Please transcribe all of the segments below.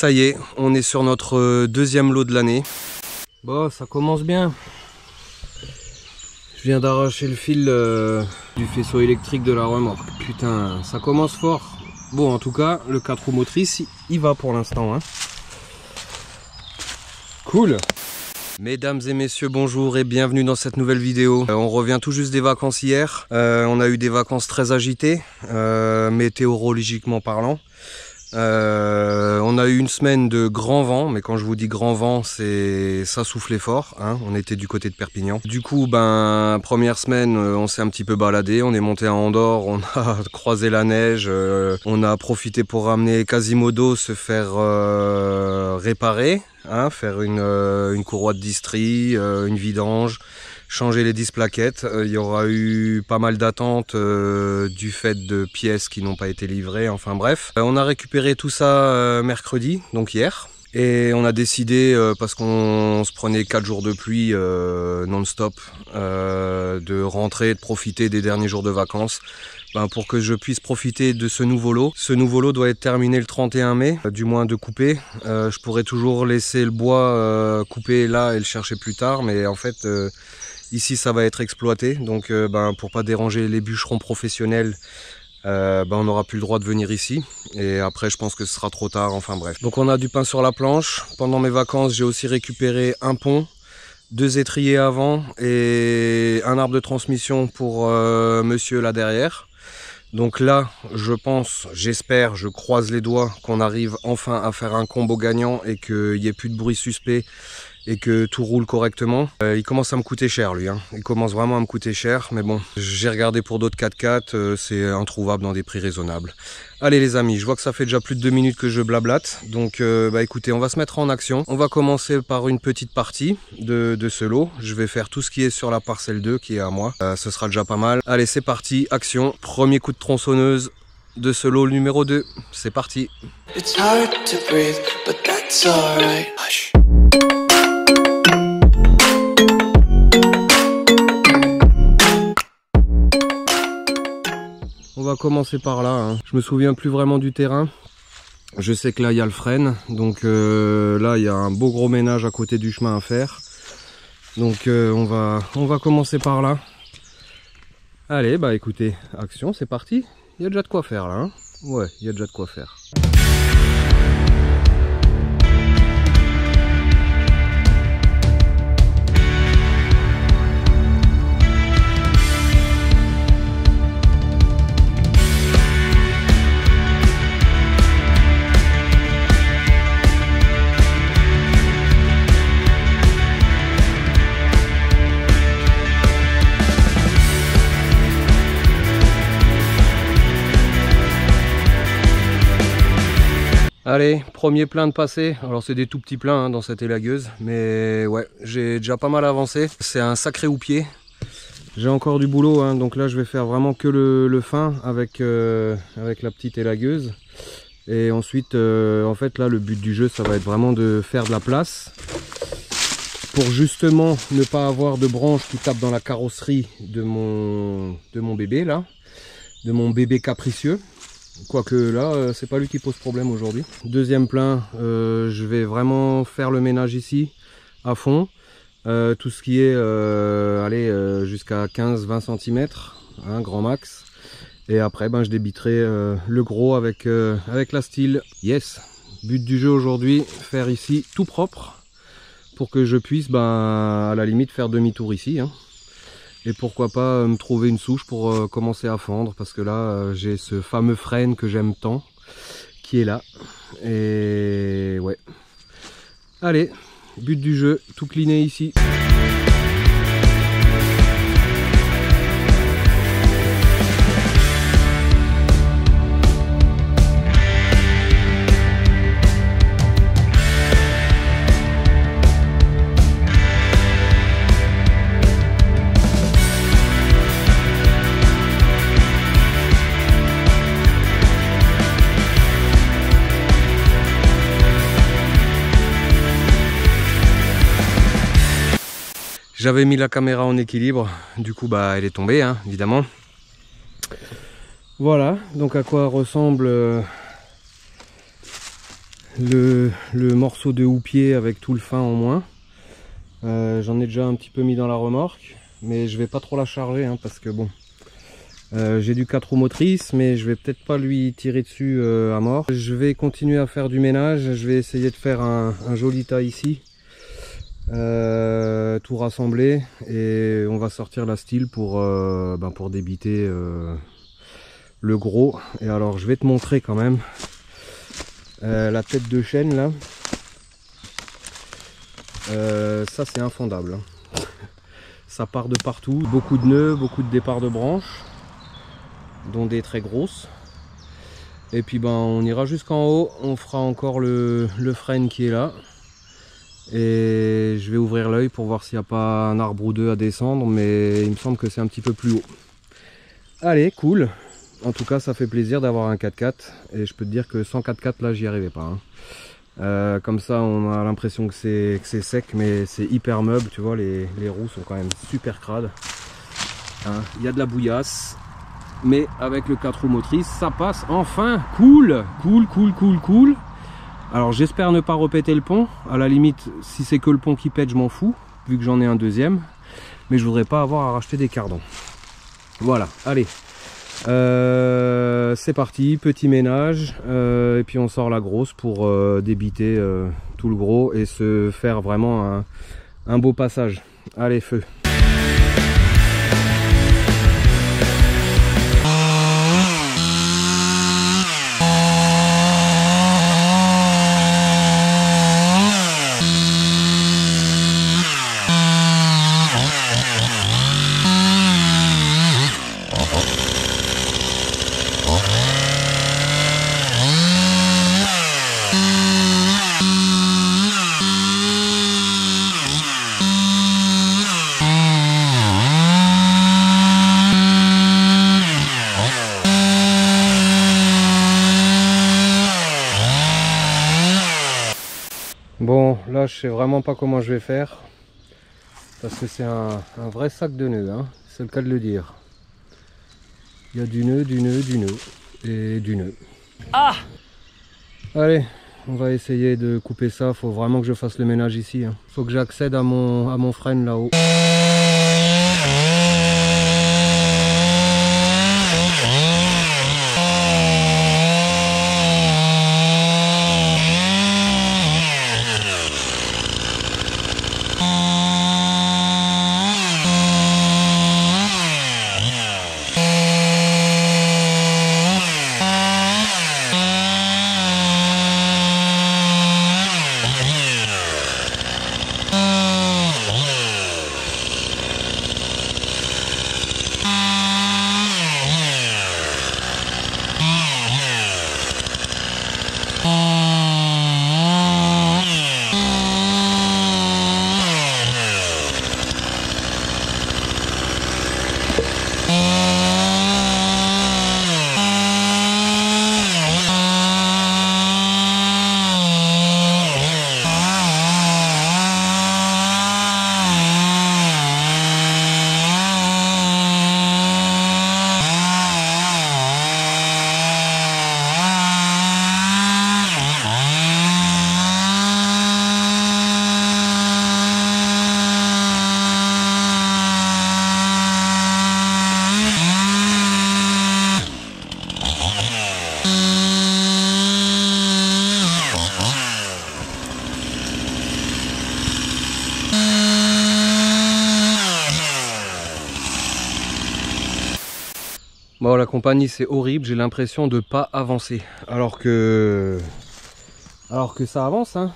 Ça y est, on est sur notre deuxième lot de l'année. Bon, ça commence bien. Je viens d'arracher le fil du faisceau électrique de la remorque. Putain, ça commence fort. Bon, en tout cas, le 4 roues motrices, il va pour l'instant. Hein. Cool. Mesdames et messieurs, bonjour et bienvenue dans cette nouvelle vidéo. On revient tout juste des vacances hier. On a eu des vacances très agitées, météorologiquement parlant. On a eu une semaine de grand vent, mais quand je vous dis grand vent, ça soufflait fort, hein. On était du côté de Perpignan. Du coup, première semaine, on s'est un petit peu baladé, on est monté à Andorre, on a croisé la neige, on a profité pour ramener Quasimodo se faire réparer, hein, faire une courroie de distri, une vidange, changer les 10 plaquettes. Il y aura eu pas mal d'attentes du fait de pièces qui n'ont pas été livrées, enfin bref. On a récupéré tout ça mercredi, donc hier. Et on a décidé, parce qu'on se prenait 4 jours de pluie non-stop, de rentrer, de profiter des derniers jours de vacances. Pour que je puisse profiter de ce nouveau lot. Ce nouveau lot doit être terminé le 31 mai, du moins de couper. Je pourrais toujours laisser le bois coupé là et le chercher plus tard, mais en fait... ici ça va être exploité, donc pour pas déranger les bûcherons professionnels, on n'aura plus le droit de venir ici. Et après je pense que ce sera trop tard, enfin bref. Donc on a du pain sur la planche. Pendant mes vacances j'ai aussi récupéré un pont, 2 étriers avant et un arbre de transmission pour monsieur là derrière. Donc là, je pense, j'espère, je croise les doigts qu'on arrive enfin à faire un combo gagnant et qu'il n'y ait plus de bruit suspect et que tout roule correctement. Il commence à me coûter cher lui, hein. Il commence vraiment à me coûter cher, mais bon, j'ai regardé pour d'autres 4x4, c'est introuvable dans des prix raisonnables. Allez les amis, je vois que ça fait déjà plus de 2 minutes que je blablate, donc écoutez, on va se mettre en action. On va commencer par une petite partie de ce lot. Je vais faire tout ce qui est sur la parcelle 2 qui est à moi, ce sera déjà pas mal. Allez c'est parti, action, premier coup de tronçonneuse de ce lot numéro 2, c'est parti. It's hard to breathe, but that's all right. Hush. On va commencer par là, hein. Je me souviens plus vraiment du terrain. Je sais que là il y a le frêne, donc là il y a un beau gros ménage à côté du chemin à faire. Donc on va commencer par là. Allez, écoutez, action, c'est parti. Il y a déjà de quoi faire là, hein. Ouais, il y a déjà de quoi faire. Allez, premier plein de passé. Alors c'est des tout petits pleins, hein, dans cette élagueuse, mais ouais, j'ai déjà pas mal avancé. C'est un sacré houppier. J'ai encore du boulot, hein, donc là je vais faire vraiment que le fin avec la petite élagueuse. Et ensuite, en fait là le but du jeu, ça va être vraiment de faire de la place pour justement ne pas avoir de branches qui tapent dans la carrosserie de mon bébé là, de mon bébé capricieux. Quoique là, c'est pas lui qui pose problème aujourd'hui. Deuxième plein, je vais vraiment faire le ménage ici à fond. Tout ce qui est jusqu'à 15-20 cm, hein, grand max. Et après, je débiterai le gros avec la style. Yes! But du jeu aujourd'hui, faire ici tout propre pour que je puisse à la limite faire demi-tour ici, hein. Et pourquoi pas me trouver une souche pour commencer à fendre, parce que là j'ai ce fameux frêne que j'aime tant qui est là. Et ouais. Allez, but du jeu, tout cleaner ici. J'avais mis la caméra en équilibre, du coup elle est tombée, hein, évidemment. Voilà, donc à quoi ressemble le morceau de houppier avec tout le fin en moins. J'en ai déjà un petit peu mis dans la remorque, mais je vais pas trop la charger hein, parce que bon, j'ai du 4 roues motrices, mais je vais peut-être pas lui tirer dessus à mort. Je vais continuer à faire du ménage. Je vais essayer de faire un joli tas ici, tout rassembler, et on va sortir la style pour débiter le gros. Et alors je vais te montrer quand même la tête de chaîne là. Ça c'est infondable. Ça part de partout, beaucoup de nœuds, beaucoup de départs de branches, dont des très grosses. Et puis ben on ira jusqu'en haut, on fera encore le frêne qui est là. Et je vais ouvrir l'œil pour voir s'il n'y a pas un arbre ou deux à descendre, mais il me semble que c'est un petit peu plus haut. Allez, cool. En tout cas ça fait plaisir d'avoir un 4x4, et je peux te dire que sans 4x4 là j'y arrivais pas hein. Comme ça on a l'impression que c'est sec, mais c'est hyper meuble, tu vois, les roues sont quand même super crades hein. Il y a de la bouillasse, mais avec le 4 roues motrices ça passe enfin. Cool. Alors j'espère ne pas repéter le pont. À la limite, si c'est que le pont qui pète, je m'en fous, vu que j'en ai un deuxième, mais je voudrais pas avoir à racheter des cardans. Voilà, allez, c'est parti, petit ménage, et puis on sort la grosse pour débiter tout le gros et se faire vraiment un beau passage. Allez, feu. Bon, là je sais vraiment pas comment je vais faire, parce que c'est un vrai sac de nœuds, hein, c'est le cas de le dire. Il y a du nœud, du nœud, du nœud et du nœud. Ah! Allez, on va essayer de couper ça, faut vraiment que je fasse le ménage ici, hein. Faut que j'accède à mon frêne là-haut. Bon, la compagnie c'est horrible, j'ai l'impression de pas avancer, alors que ça avance, hein.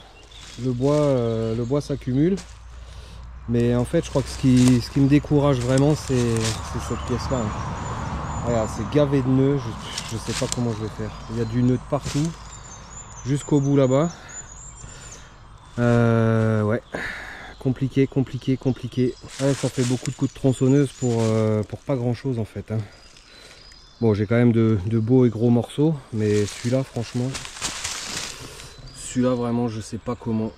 Le bois s'accumule, mais en fait je crois que ce qui me décourage vraiment c'est cette pièce là, hein. Regarde, c'est gavé de nœuds, je sais pas comment je vais faire. Il y a du nœud de partout, jusqu'au bout là-bas. Ouais, compliqué. Ouais, ça fait beaucoup de coups de tronçonneuse pour pas grand chose en fait, hein. Bon, j'ai quand même de beaux et gros morceaux, mais celui-là, franchement, celui-là vraiment, je sais pas comment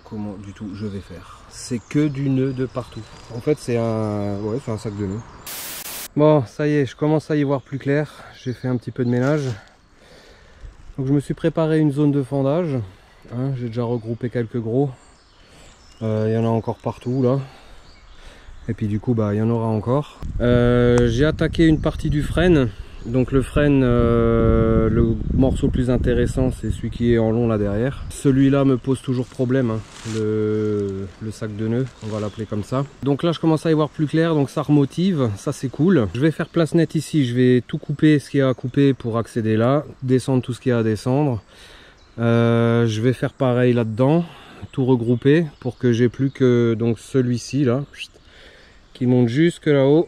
du tout je vais faire. C'est que du nœud de partout. En fait, c'est un sac de nœuds. Bon, ça y est, je commence à y voir plus clair. J'ai fait un petit peu de ménage. Donc, je me suis préparé une zone de fendage. hein, j'ai déjà regroupé quelques gros. Il y en a encore partout là. Et puis du coup bah il y en aura encore. J'ai attaqué une partie du frêne. Donc le frêne, le morceau le plus intéressant c'est celui qui est en long là derrière. Celui-là me pose toujours problème, hein, le sac de nœuds, on va l'appeler comme ça. Donc là je commence à y voir plus clair, donc ça remotive, ça c'est cool. Je vais faire place nette ici, je vais tout couper ce qu'il y a à couper pour accéder là, descendre tout ce qu'il y a à descendre. Je vais faire pareil là-dedans, tout regrouper pour que j'ai plus que donc celui-ci là, qui monte jusque là-haut.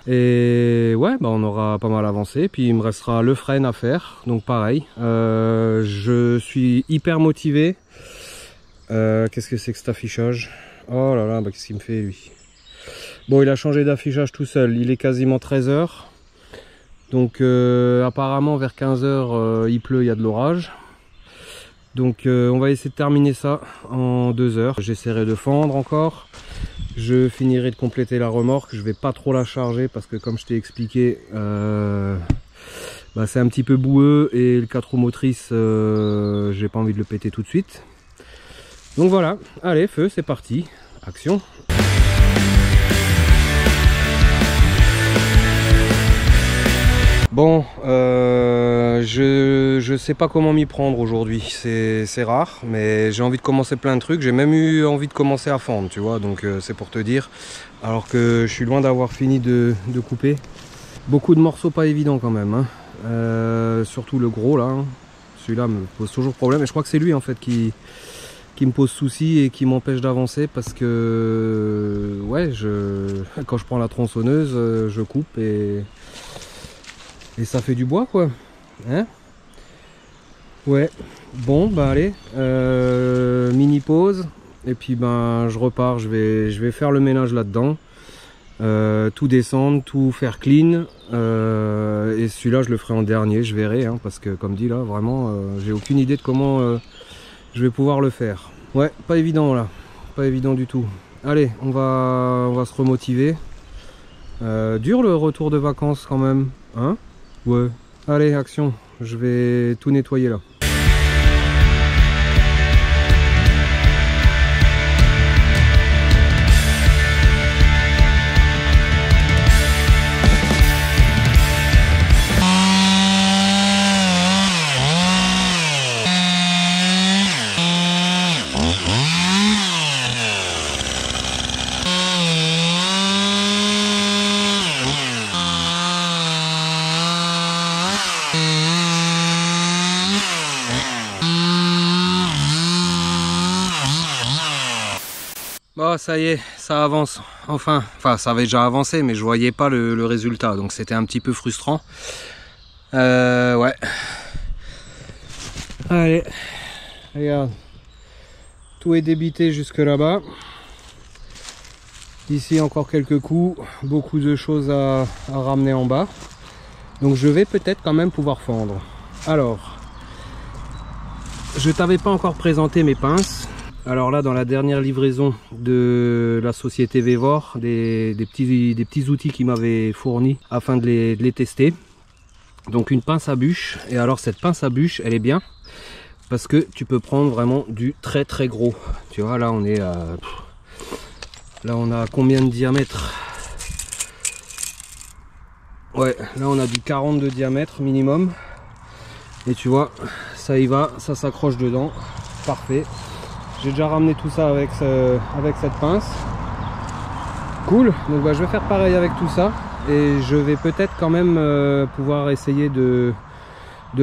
Et ouais, bah on aura pas mal avancé. Puis il me restera le frêne à faire. Donc pareil, je suis hyper motivé. Qu'est-ce que c'est que cet affichage? Oh là là, bah qu'est-ce qu'il me fait lui? Bon, il a changé d'affichage tout seul. Il est quasiment 13 h. Donc apparemment vers 15 h il pleut, il y a de l'orage. Donc on va essayer de terminer ça en 2 heures. J'essaierai de fendre encore. Je finirai de compléter la remorque. Je vais pas trop la charger parce que comme je t'ai expliqué, bah, c'est un petit peu boueux et le 4 roues motrices, j'ai pas envie de le péter tout de suite. Donc voilà, allez feu, c'est parti, action. Bon, je sais pas comment m'y prendre aujourd'hui, c'est rare, mais j'ai envie de commencer plein de trucs, j'ai même eu envie de commencer à fendre, tu vois, donc c'est pour te dire, alors que je suis loin d'avoir fini de couper. Beaucoup de morceaux pas évidents quand même, hein. Surtout le gros là, hein. Celui-là me pose toujours problème, et je crois que c'est lui en fait qui me pose souci et qui m'empêche d'avancer parce que, ouais, quand je prends la tronçonneuse, je coupe et ça fait du bois quoi, hein. Ouais, bon bah allez, mini pause et puis ben je repars, je vais faire le ménage là-dedans, tout descendre, tout faire clean, et celui-là je le ferai en dernier, je verrai, hein, parce que comme dit là vraiment j'ai aucune idée de comment je vais pouvoir le faire. Ouais, pas évident là, pas évident du tout. Allez, on va se remotiver. Dur le retour de vacances quand même, hein. Ouais, allez action, je vais tout nettoyer là. Bon, ça y est, ça avance, enfin ça avait déjà avancé mais je voyais pas le résultat, donc c'était un petit peu frustrant. Ouais. Allez, regarde, tout est débité jusque là-bas. Ici encore quelques coups, beaucoup de choses à ramener en bas. Donc je vais peut-être quand même pouvoir fendre. Alors, je t'avais pas encore présenté mes pinces. Alors là, dans la dernière livraison de la société Vévor, des petits outils qu'ils m'avaient fournis afin de les tester. Donc une pince à bûche. Et alors cette pince à bûche, elle est bien parce que tu peux prendre vraiment du très très gros. Tu vois, là on est à... Là on a combien de diamètre? Ouais, là on a du 40 de diamètre minimum. Et tu vois, ça y va, ça s'accroche dedans. Parfait. J'ai déjà ramené tout ça avec cette pince. Cool, donc bah, je vais faire pareil avec tout ça. Et je vais peut-être quand même pouvoir essayer de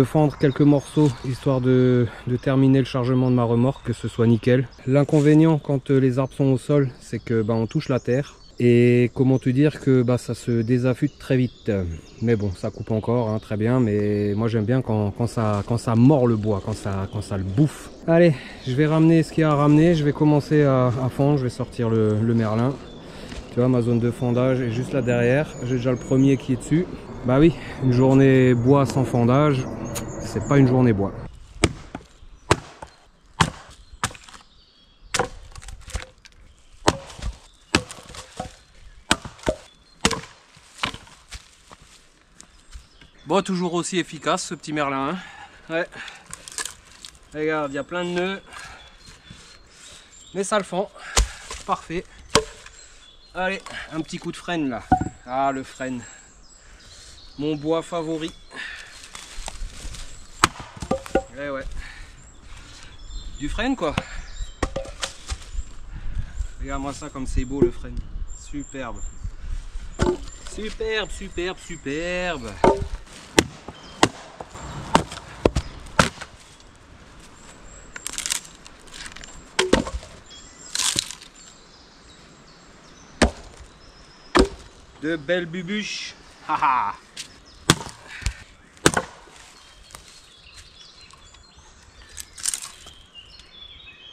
fendre quelques morceaux, histoire de terminer le chargement de ma remorque, que ce soit nickel. L'inconvénient quand les arbres sont au sol, c'est que bah, on touche la terre. Et comment te dire que bah, ça se désaffûte très vite. Mais bon, ça coupe encore, hein, très bien. Mais moi j'aime bien quand ça mord le bois, quand ça le bouffe. Allez, je vais ramener ce qu'il y a à ramener. Je vais commencer à fondre, je vais sortir le merlin. Tu vois, ma zone de fondage est juste là derrière. J'ai déjà le premier qui est dessus. Bah oui, une journée bois sans fondage, c'est pas une journée bois. Bon, toujours aussi efficace ce petit merlin, hein. Ouais. Regarde, il y a plein de nœuds. Mais ça le fond. Parfait. Allez, un petit coup de freine là. Ah, le freine. Mon bois favori. Eh ouais. Du freine quoi. Regarde-moi ça comme c'est beau le freine. Superbe. Superbe, superbe, superbe. De belles bubuches. Haha.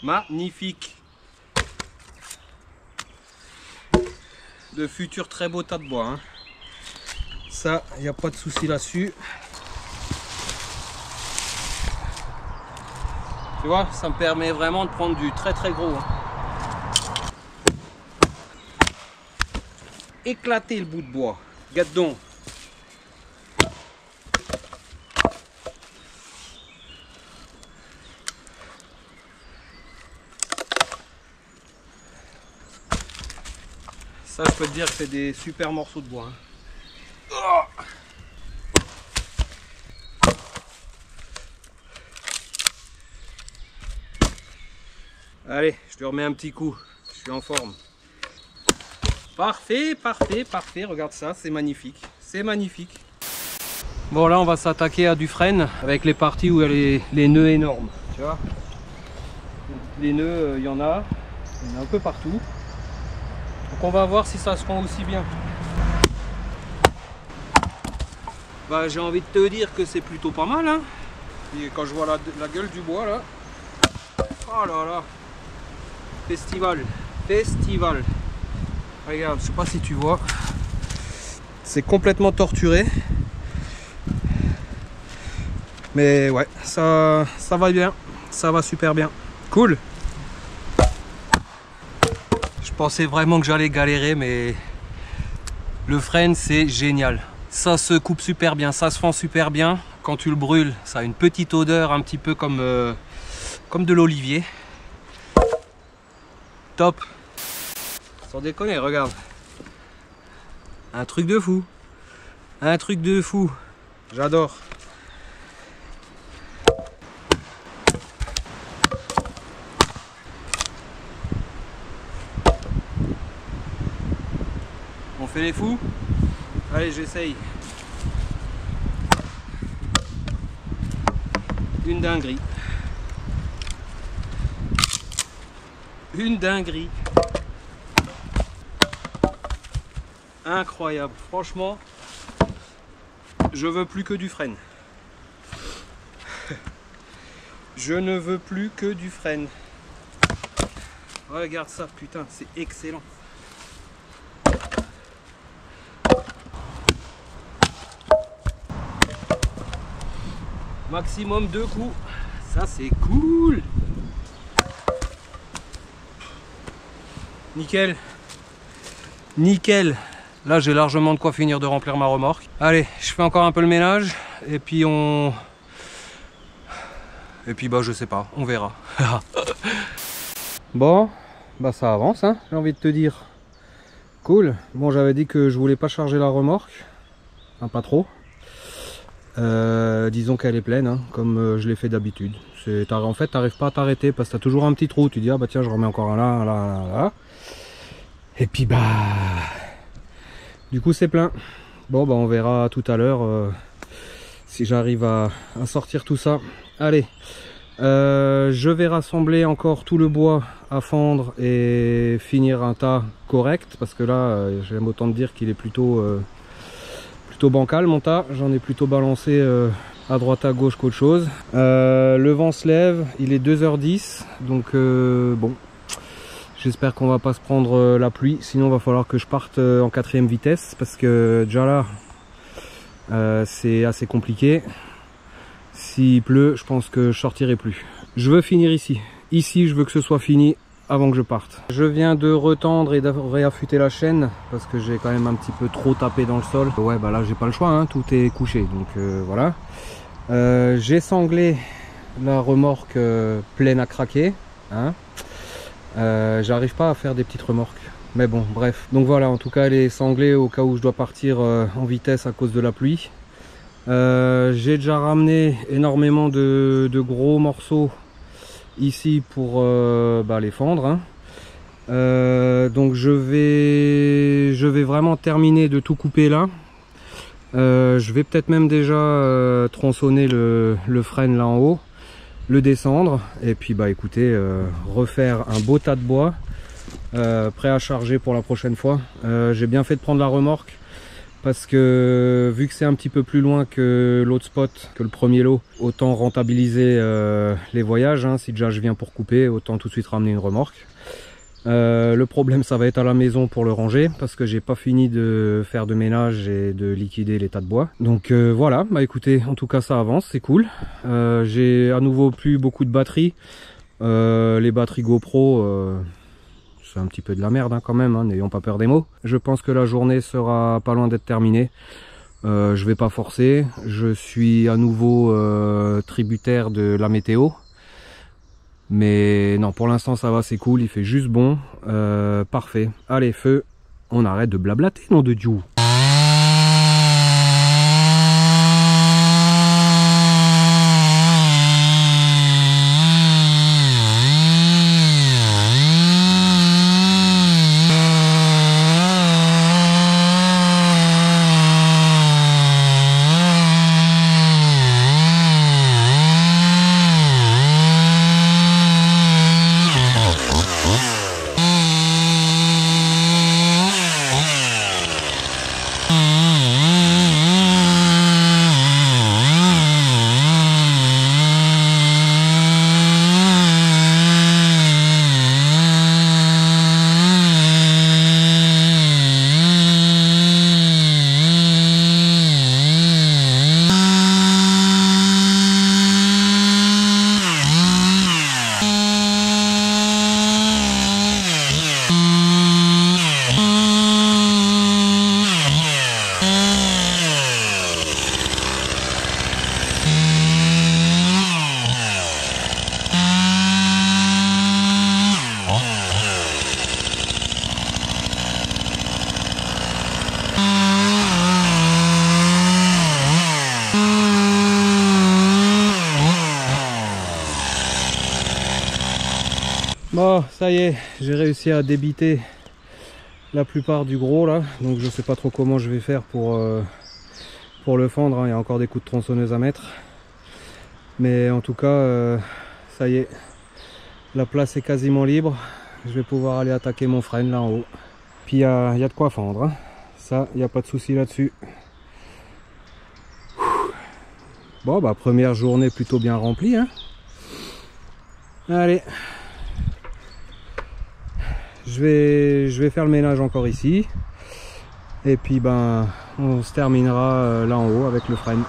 Magnifique. De futurs très beaux tas de bois. Hein. Ça, il n'y a pas de souci là-dessus. Tu vois, ça me permet vraiment de prendre du très très gros. Hein. Éclater le bout de bois. Regarde donc. Ça, je peux te dire que c'est des super morceaux de bois. Hein. Oh, allez, je te remets un petit coup. Je suis en forme. Parfait, parfait, parfait. Regarde ça, c'est magnifique. C'est magnifique. Bon, là, on va s'attaquer à du freine avec les parties où il y a les nœuds énormes. Tu vois, les nœuds, il y en a un peu partout. Donc on va voir si ça se rend aussi bien. Bah, j'ai envie de te dire que c'est plutôt pas mal. Hein. Et quand je vois la gueule du bois là. Oh là là. Festival. Festival. Regarde, je sais pas si tu vois. C'est complètement torturé. Mais ouais, ça va bien. Ça va super bien. Cool. Je pensais vraiment que j'allais galérer, mais le freine c'est génial. Ça se coupe super bien, ça se fend super bien. Quand tu le brûles, ça a une petite odeur un petit peu comme de l'olivier. Top. Sans déconner, regarde. Un truc de fou. Un truc de fou. J'adore. On fait les fous? Allez, j'essaye. Une dinguerie. Une dinguerie. Incroyable. Franchement, je veux plus que du freine. Je ne veux plus que du freine. Regarde ça, putain, c'est excellent. Maximum 2 coups. Ça, c'est cool. Nickel. Nickel. Là, j'ai largement de quoi finir de remplir ma remorque. Allez, je fais encore un peu le ménage. Et puis bah, je sais pas. On verra. Bon, bah ça avance, hein, j'ai envie de te dire. Cool. Bon, j'avais dit que je voulais pas charger la remorque. Enfin, pas trop. Disons qu'elle est pleine, hein, comme je l'ai fait d'habitude. En fait, t'arrives pas à t'arrêter parce que t'as toujours un petit trou. Tu dis, ah bah tiens, je remets encore un là, un là, un là. Et puis bah... Du coup, c'est plein. Bon, bah on verra tout à l'heure si j'arrive à sortir tout ça. Allez. Je vais rassembler encore tout le bois à fendre et finir un tas correct. Parce que là, j'aime autant te dire qu'il est plutôt bancal mon tas. J'en ai plutôt balancé à droite à gauche qu'autre chose. Le vent se lève, il est 2h10. Donc bon, j'espère qu'on va pas se prendre la pluie. Sinon, il va falloir que je parte en 4e vitesse. Parce que déjà là, c'est assez compliqué. S'il pleut, je pense que je sortirai plus. Je veux finir ici. Ici, je veux que ce soit fini avant que je parte. Je viens de retendre et de réaffûter la chaîne parce que j'ai quand même un petit peu trop tapé dans le sol. Ouais, bah là, j'ai pas le choix, hein, tout est couché. Donc voilà. J'ai sanglé la remorque pleine à craquer, hein. J'arrive pas à faire des petites remorques, mais bon bref. Donc voilà, en tout cas elle est sanglée au cas où je dois partir en vitesse à cause de la pluie. J'ai déjà ramené énormément de gros morceaux ici pour les fendre, hein. Donc je vais vraiment terminer de tout couper là. Je vais peut-être même déjà tronçonner le frêne là en haut, le descendre et puis bah écoutez, refaire un beau tas de bois prêt à charger pour la prochaine fois. J'ai bien fait de prendre la remorque parce que vu que c'est un petit peu plus loin que l'autre spot, que le premier lot, autant rentabiliser les voyages, hein. Si déjà je viens pour couper, autant tout de suite ramener une remorque. Le problème ça va être à la maison pour le ranger parce que j'ai pas fini de faire de ménage et de liquider les tas de bois. Donc voilà, bah écoutez, en tout cas ça avance, c'est cool. J'ai à nouveau plus beaucoup de batteries. Les batteries GoPro, c'est un petit peu de la merde hein, quand même, hein, n'ayons pas peur des mots. Je pense que la journée sera pas loin d'être terminée. Je vais pas forcer, je suis à nouveau tributaire de la météo. Mais non, pour l'instant ça va, c'est cool, il fait juste bon, parfait. Allez, feu, on arrête de blablater, nom de Dieu. Bon, ça y est, j'ai réussi à débiter la plupart du gros là, donc je sais pas trop comment je vais faire pour le fendre, hein. Il y a encore des coups de tronçonneuse à mettre, mais en tout cas ça y est, la place est quasiment libre. Je vais pouvoir aller attaquer mon frêne là en haut, puis il y a de quoi fendre, hein. Ça, il n'y a pas de souci là-dessus. Bon bah première journée plutôt bien remplie, hein. Allez, je vais faire le ménage encore ici et puis ben on se terminera là en haut avec le frêne.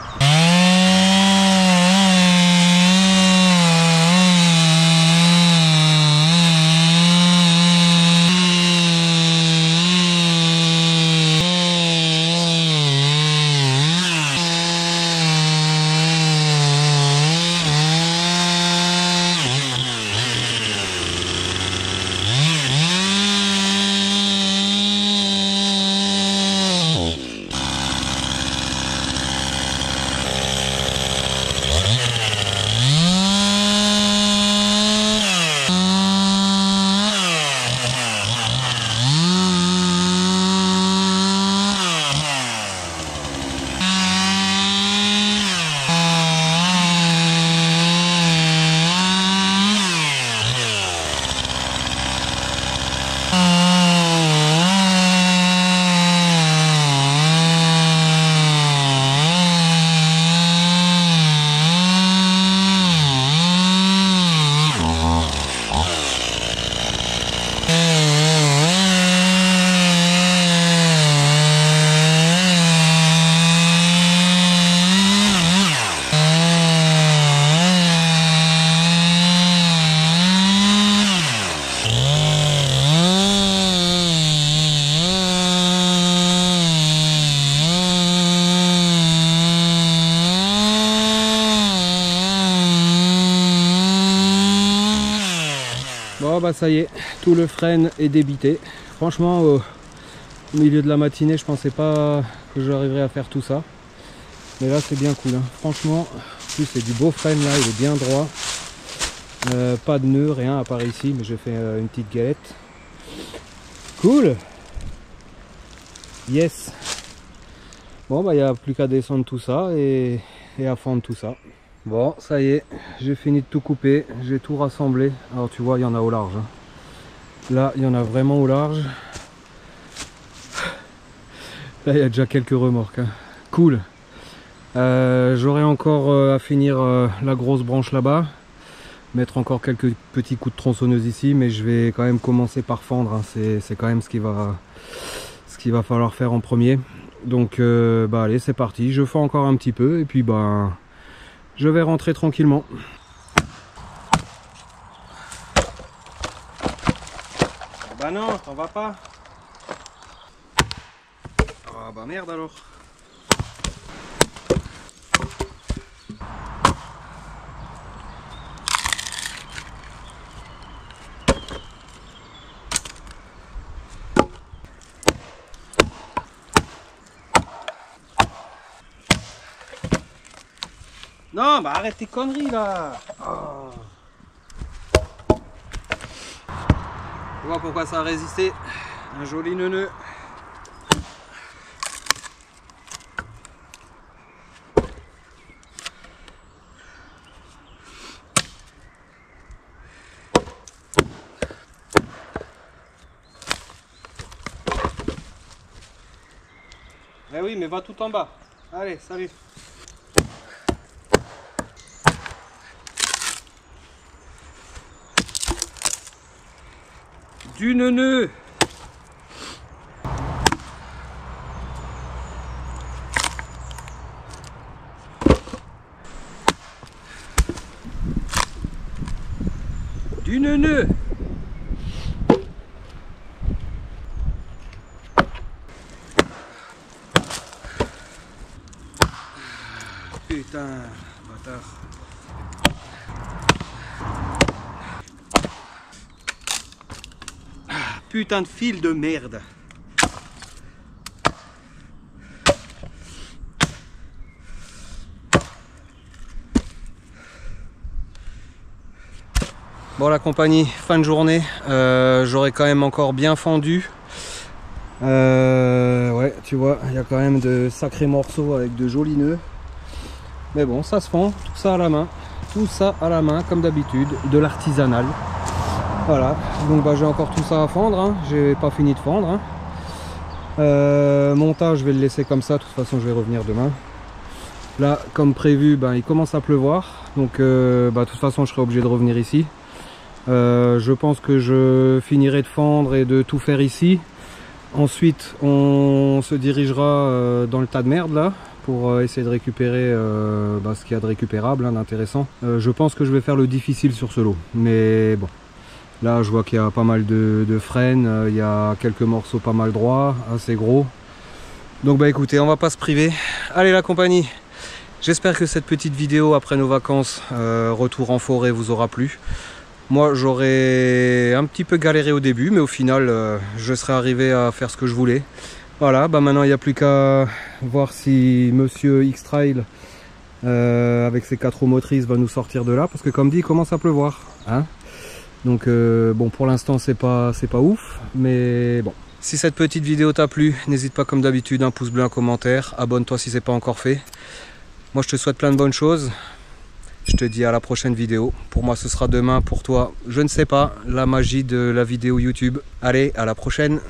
Oh bah ça y est, tout le frêne est débité. Franchement, au milieu de la matinée, je pensais pas que j'arriverais à faire tout ça. Mais là c'est bien cool, hein. Franchement, en plus c'est du beau frêne là, il est bien droit. Pas de nœud, rien à part ici, mais j'ai fait une petite galette. Cool. Yes. Bon bah il n'y a plus qu'à descendre tout ça et à fendre tout ça. Bon ça y est, j'ai fini de tout couper, j'ai tout rassemblé. Alors tu vois il y en a au large, hein. Là il y en a vraiment au large. Là il y a déjà quelques remorques, hein. Cool. J'aurai encore à finir la grosse branche là-bas, mettre encore quelques petits coups de tronçonneuse ici, mais je vais quand même commencer par fendre, hein. C'est quand même ce qu'il va falloir faire en premier. Donc bah allez c'est parti, je fais encore un petit peu et puis bah je vais rentrer tranquillement. Bah non, t'en vas pas. Ah bah merde alors. Non, bah arrête tes conneries là. Oh. Tu vois pourquoi ça a résisté. Un joli neuneu. Eh oui, mais va tout en bas. Allez, salut. Du neuneu. Du neuneu. Putain, bâtard. Putain de fil de merde. Bon la compagnie, fin de journée, j'aurais quand même encore bien fendu. Ouais, tu vois, il y a quand même de sacrés morceaux avec de jolis nœuds. Mais bon, ça se fend, tout ça à la main. Tout ça à la main, comme d'habitude, de l'artisanal. Voilà, donc bah, j'ai encore tout ça à fendre, hein. J'ai pas fini de fendre, hein. Montage, je vais le laisser comme ça, de toute façon je vais revenir demain. Là, comme prévu, bah, il commence à pleuvoir, donc bah, de toute façon je serai obligé de revenir ici. Je pense que je finirai de fendre et de tout faire ici. Ensuite, on se dirigera dans le tas de merde là, pour essayer de récupérer bah, ce qu'il y a de récupérable, hein, d'intéressant. Je pense que je vais faire le difficile sur ce lot, mais bon. Là je vois qu'il y a pas mal de frênes, il y a quelques morceaux pas mal droits, assez gros. Donc bah écoutez, on va pas se priver. Allez la compagnie, j'espère que cette petite vidéo après nos vacances, retour en forêt, vous aura plu. Moi j'aurais un petit peu galéré au début, mais au final je serais arrivé à faire ce que je voulais. Voilà, bah maintenant il n'y a plus qu'à voir si monsieur X-Trail avec ses 4 roues motrices va nous sortir de là, parce que comme dit il commence à pleuvoir, hein. Donc bon, pour l'instant c'est pas ouf, mais bon. Si cette petite vidéo t'a plu, n'hésite pas comme d'habitude, un pouce bleu, un commentaire, abonne-toi si c'est pas encore fait. Moi je te souhaite plein de bonnes choses. Je te dis à la prochaine vidéo. Pour moi ce sera demain, pour toi je ne sais pas, la magie de la vidéo YouTube. Allez, à la prochaine.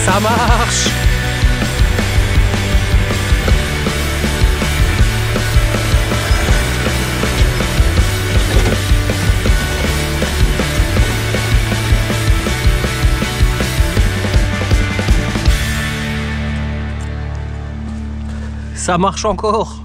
Ça marche! Ça marche encore.